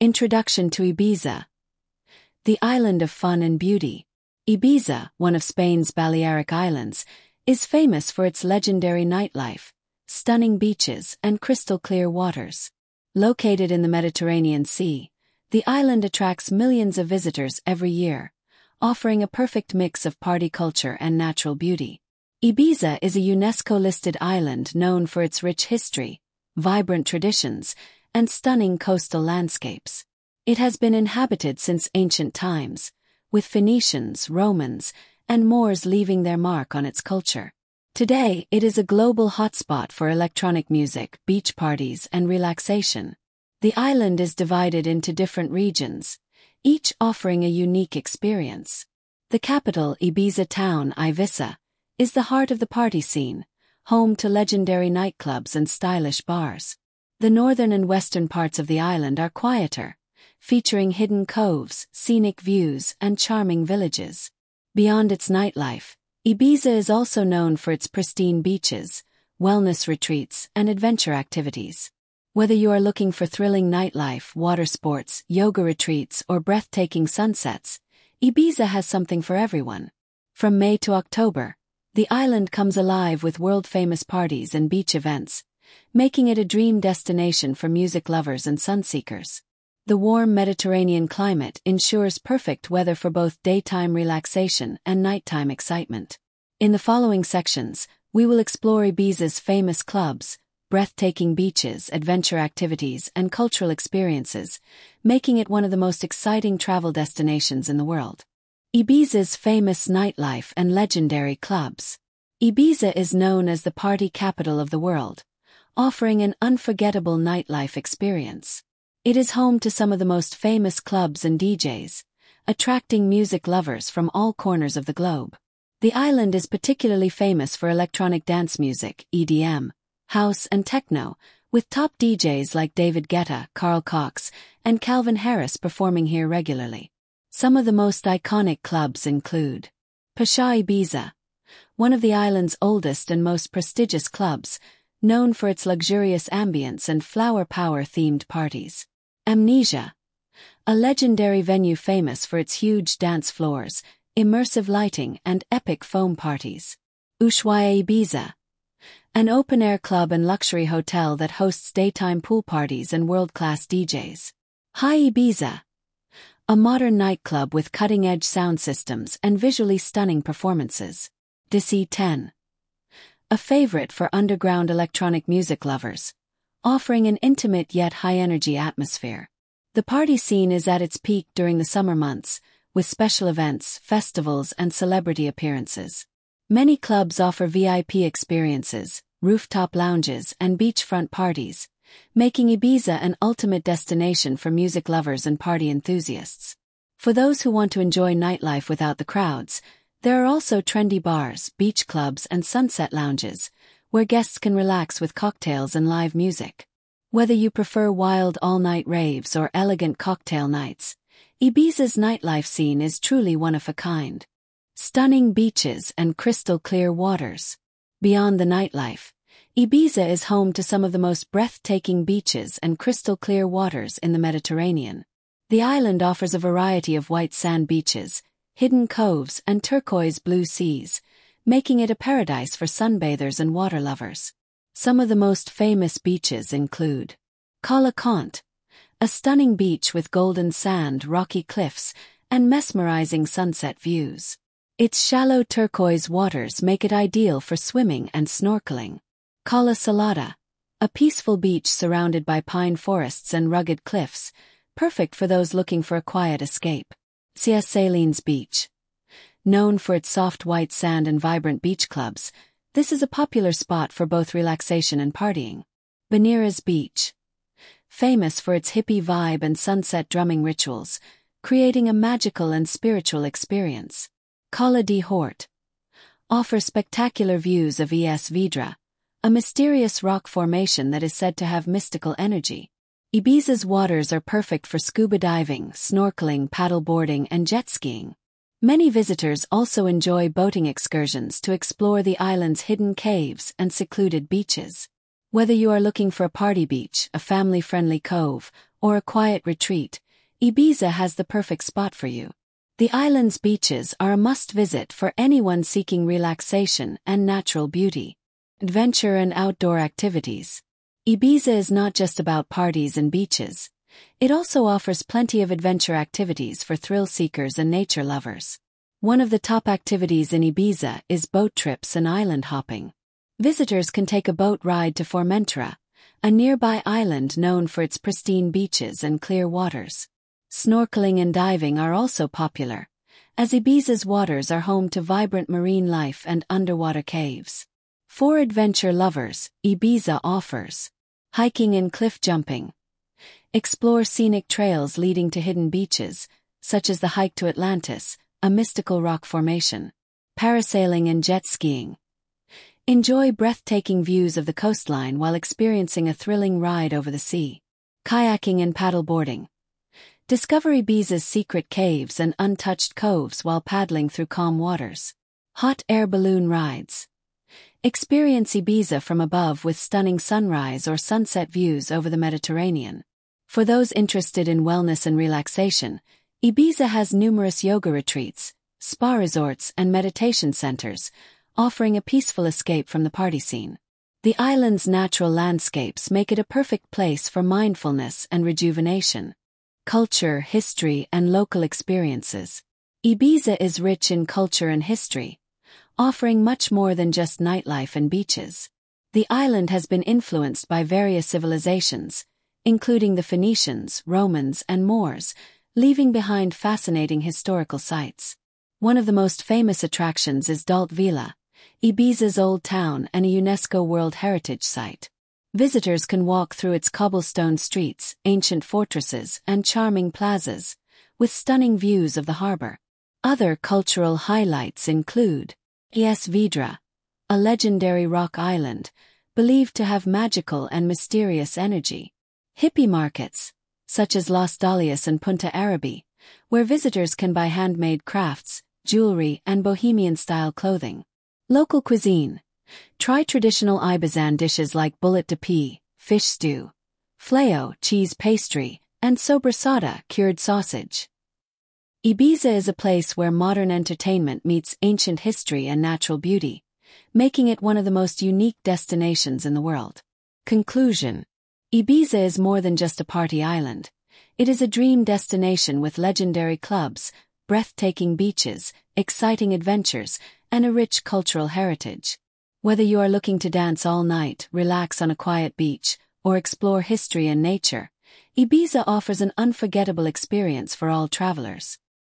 Introduction to Ibiza. The island of fun and beauty. Ibiza, one of Spain's Balearic Islands, is famous for its legendary nightlife, stunning beaches, and crystal-clear waters. Located in the Mediterranean Sea, the island attracts millions of visitors every year, offering a perfect mix of party culture and natural beauty. Ibiza is a UNESCO-listed island known for its rich history, vibrant traditions, and stunning coastal landscapes. It has been inhabited since ancient times, with Phoenicians, Romans, and Moors leaving their mark on its culture. Today, it is a global hotspot for electronic music, beach parties, and relaxation. The island is divided into different regions, each offering a unique experience. The capital, Ibiza town, Ibiza, is the heart of the party scene, home to legendary nightclubs and stylish bars. The northern and western parts of the island are quieter, featuring hidden coves, scenic views, and charming villages. Beyond its nightlife, Ibiza is also known for its pristine beaches, wellness retreats, and adventure activities. Whether you are looking for thrilling nightlife, water sports, yoga retreats, or breathtaking sunsets, Ibiza has something for everyone. From May to October, the island comes alive with world-famous parties and beach events, making it a dream destination for music lovers and sunseekers. The warm Mediterranean climate ensures perfect weather for both daytime relaxation and nighttime excitement. In the following sections, we will explore Ibiza's famous clubs, breathtaking beaches, adventure activities, and cultural experiences, making it one of the most exciting travel destinations in the world. Ibiza's famous nightlife and legendary clubs. Ibiza is known as the party capital of the world, offering an unforgettable nightlife experience. It is home to some of the most famous clubs and DJs, attracting music lovers from all corners of the globe. The island is particularly famous for electronic dance music, EDM, house and techno, with top DJs like David Guetta, Carl Cox, and Calvin Harris performing here regularly. Some of the most iconic clubs include Pacha Ibiza, one of the island's oldest and most prestigious clubs, known for its luxurious ambience and flower power-themed parties. Amnesia, a legendary venue famous for its huge dance floors, immersive lighting, and epic foam parties. Ushuaïa Ibiza, an open-air club and luxury hotel that hosts daytime pool parties and world-class DJs. High Ibiza, a modern nightclub with cutting-edge sound systems and visually stunning performances. DC-10, a favorite for underground electronic music lovers, offering an intimate yet high-energy atmosphere. The party scene is at its peak during the summer months, with special events, festivals, and celebrity appearances. Many clubs offer VIP experiences, rooftop lounges, and beachfront parties, making Ibiza an ultimate destination for music lovers and party enthusiasts. For those who want to enjoy nightlife without the crowds, there are also trendy bars, beach clubs, and sunset lounges, where guests can relax with cocktails and live music. Whether you prefer wild all-night raves or elegant cocktail nights, Ibiza's nightlife scene is truly one of a kind. Stunning beaches and crystal-clear waters. Beyond the nightlife, Ibiza is home to some of the most breathtaking beaches and crystal-clear waters in the Mediterranean. The island offers a variety of white sand beaches, hidden coves, and turquoise blue seas, making it a paradise for sunbathers and water lovers. Some of the most famous beaches include Cala Comte, a stunning beach with golden sand, rocky cliffs, and mesmerizing sunset views. Its shallow turquoise waters make it ideal for swimming and snorkeling. Cala Salada, a peaceful beach surrounded by pine forests and rugged cliffs, perfect for those looking for a quiet escape. Ses Salines Beach. Known for its soft white sand and vibrant beach clubs, this is a popular spot for both relaxation and partying. Benirràs Beach. Famous for its hippie vibe and sunset drumming rituals, creating a magical and spiritual experience. Cala Comte offers spectacular views of Es Vedrà, a mysterious rock formation that is said to have mystical energy. Ibiza's waters are perfect for scuba diving, snorkeling, paddleboarding, and jet skiing. Many visitors also enjoy boating excursions to explore the island's hidden caves and secluded beaches. Whether you are looking for a party beach, a family-friendly cove, or a quiet retreat, Ibiza has the perfect spot for you. The island's beaches are a must-visit for anyone seeking relaxation and natural beauty. Adventure and outdoor activities. Ibiza is not just about parties and beaches. It also offers plenty of adventure activities for thrill seekers and nature lovers. One of the top activities in Ibiza is boat trips and island hopping. Visitors can take a boat ride to Formentera, a nearby island known for its pristine beaches and clear waters. Snorkeling and diving are also popular, as Ibiza's waters are home to vibrant marine life and underwater caves. For adventure lovers, Ibiza offers hiking and cliff jumping. Explore scenic trails leading to hidden beaches, such as the hike to Atlantis, a mystical rock formation. Parasailing and jet skiing. Enjoy breathtaking views of the coastline while experiencing a thrilling ride over the sea. Kayaking and paddleboarding. Discover Ibiza's secret caves and untouched coves while paddling through calm waters. Hot air balloon rides. Experience Ibiza from above with stunning sunrise or sunset views over the Mediterranean. For those interested in wellness and relaxation, Ibiza has numerous yoga retreats, spa resorts and meditation centers, offering a peaceful escape from the party scene. The island's natural landscapes make it a perfect place for mindfulness and rejuvenation. Culture, history, and local experiences. Ibiza is rich in culture and history, offering much more than just nightlife and beaches. The island has been influenced by various civilizations, including the Phoenicians, Romans, and Moors, leaving behind fascinating historical sites. One of the most famous attractions is Dalt Vila, Ibiza's old town and a UNESCO World Heritage Site. Visitors can walk through its cobblestone streets, ancient fortresses, and charming plazas, with stunning views of the harbor. Other cultural highlights include Es Vedrà, a legendary rock island, believed to have magical and mysterious energy. Hippie markets, such as Las Dalias and Punta Arabi, where visitors can buy handmade crafts, jewelry, and bohemian-style clothing. Local cuisine. Try traditional Ibizan dishes like bullet de pea, fish stew, flayo, cheese pastry, and sobrasada, cured sausage. Ibiza is a place where modern entertainment meets ancient history and natural beauty, making it one of the most unique destinations in the world. Conclusion. Ibiza is more than just a party island. It is a dream destination with legendary clubs, breathtaking beaches, exciting adventures, and a rich cultural heritage. Whether you are looking to dance all night, relax on a quiet beach, or explore history and nature, Ibiza offers an unforgettable experience for all travelers.